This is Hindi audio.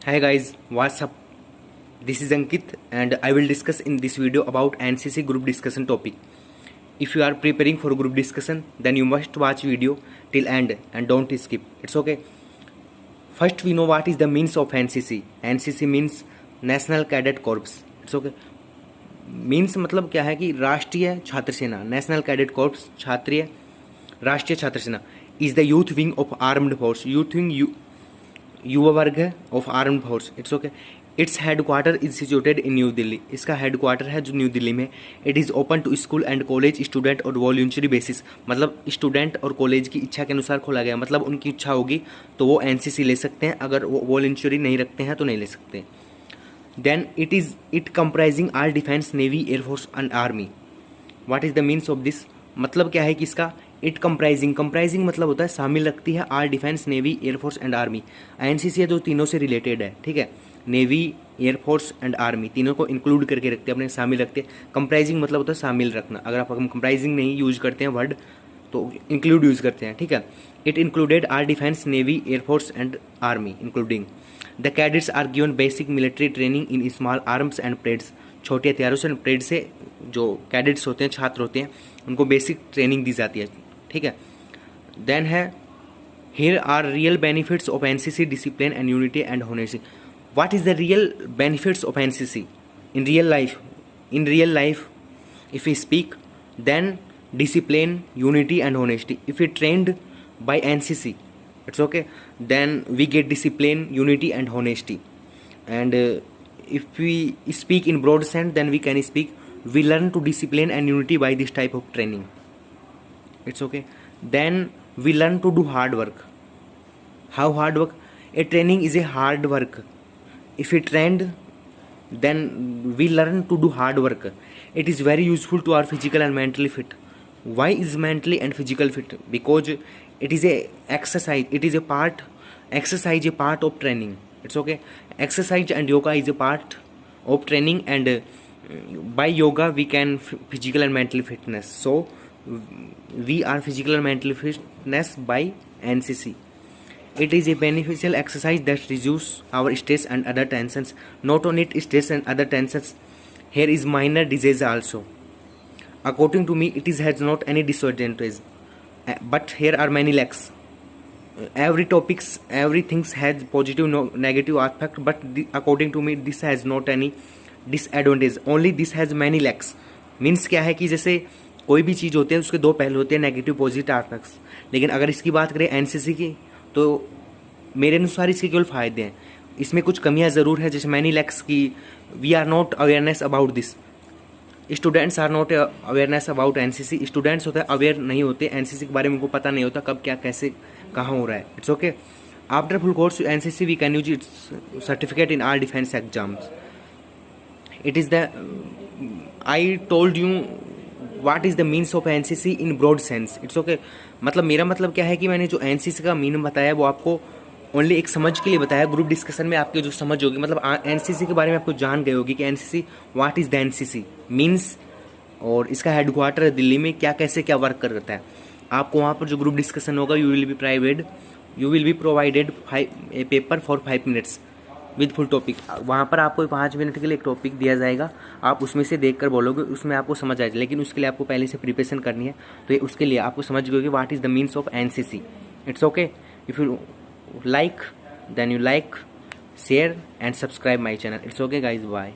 Hi guys, what's up? This is Ankit and I will discuss in this video about NCC group discussion topic. If you are preparing for group discussion, then you must watch video till end and don't skip. It's okay. First we know what is the means of NCC. NCC means National Cadet Corps. It's okay. Means मतलब क्या है कि राष्ट्रीय छात्र सेना, नेशनल कैडेट कॉर्प्स, राष्ट्रीय छात्र सेना is the youth wing of armed force. Youth wing युवा वर्ग है of armed force. It's okay. Its headquarter is situated in New Delhi. इसका हेडक्वार्टर है जो न्यू दिल्ली में. It is open to school and college student और वॉलंटरी बेसिस. मतलब स्टूडेंट और कॉलेज की इच्छा के अनुसार खोला गया. मतलब उनकी इच्छा होगी तो वो एनसीसी ले सकते हैं, अगर वो वॉलंटरी नहीं रखते हैं तो नहीं ले सकते. Then it comprising all defence, navy, air force and army. What is the means of this? मतलब क्या है कि इसका इट कंप्राइजिंग मतलब होता है शामिल रखती है all defence, navy, air force and army. NCC है जो तीनों से रिलेटेड है. ठीक है. नेवी, एयरफोर्स एंड आर्मी तीनों को इंक्लूड करके रखते हैं, अपने शामिल रखते हैं. कंप्राइजिंग मतलब होता है शामिल रखना. अगर आप कंप्राइजिंग नहीं यूज करते हैं वर्ड तो इंक्लूड यूज करते हैं. ठीक है. It included all defence, navy, air force and army including. The cadets are given basic military training in small arms and parades. छोटे हथियारों से परेड से जो कैडेट्स होते हैं, छात्र होते हैं, उनको बेसिक ट्रेनिंग दी जाती है. ठीक है. देन है here are real benefits of NCC, discipline and unity and honesty. What is the real benefits of NCC in real life? In real life if we speak, then discipline, unity and honesty. If we trained by NCC, it's okay, then we get discipline, unity and honesty. And if we speak in broad sense, then we can speak we learn to discipline and unity by this type of training. It's okay. Then we learn to do hard work. How hard work? A training is a hard work. If we trained, then we learn to do hard work. It is very useful to our physical and mentally fit. Why is mentally and physical fit? Because it is a exercise. It is a part. Exercise a part of training. It's okay. Exercise and yoga is a part of training, and by yoga we can physical and mental fitness. So we are physical and mental fitness by NCC. It is a beneficial exercise that reduces our stress and other tensions. Not only stress and other tensions, here is minor disease also. According to me, it has not any disadvantage, but here are many lacks. Every topics, everything has positive, negative aspect, but according to me, this has not any disadvantage. Only this has many lacks. Means क्या है कि जैसे कोई भी चीज़ होती है उसके दो पहलू होते हैं, नेगेटिव, पॉजिटिव एस्पेक्ट्स. लेकिन अगर इसकी बात करें एनसीसी की, तो मेरे अनुसार इसके केवल फ़ायदे हैं. इसमें कुछ कमियां ज़रूर है, जैसे मैनी लैक्स की. We are not awareness about this. Students are not awareness about NCC. Students होते हैं अवेयर नहीं होते एनसीसी के बारे में, उनको पता नहीं होता कब क्या कैसे कहाँ हो रहा है. It's okay. After full course NCC we can use its certificate in all defence exams. It is the I told you what is the means of NCC in broad sense. It's okay. मतलब मेरा मतलब क्या है कि मैंने जो एनसीसी का मीनिंग बताया वो आपको ओनली एक समझ के लिए बताया. ग्रुप डिस्कशन में आपके जो समझ होगी, मतलब एनसीसी के बारे में आपको जान गए होगी कि NCC what is the NCC means, और इसका हेडक्वार्टर है दिल्ली में. क्या कैसे क्या वर्क करता है आपको वहाँ पर जो ग्रुप डिस्कशन होगा, you will be provided A paper for 5 minutes with full topic. वहाँ पर आपको 5 मिनट के लिए एक टॉपिक दिया जाएगा, आप उसमें से देख कर बोलोगे, उसमें आपको समझ आएगा. लेकिन उसके लिए आपको पहले से प्रिपरेशन करनी है, तो उसके लिए आपको समझ गए what is the means of NCC. It's okay. If you like, then you like, share and subscribe my channel. It's okay guys, bye.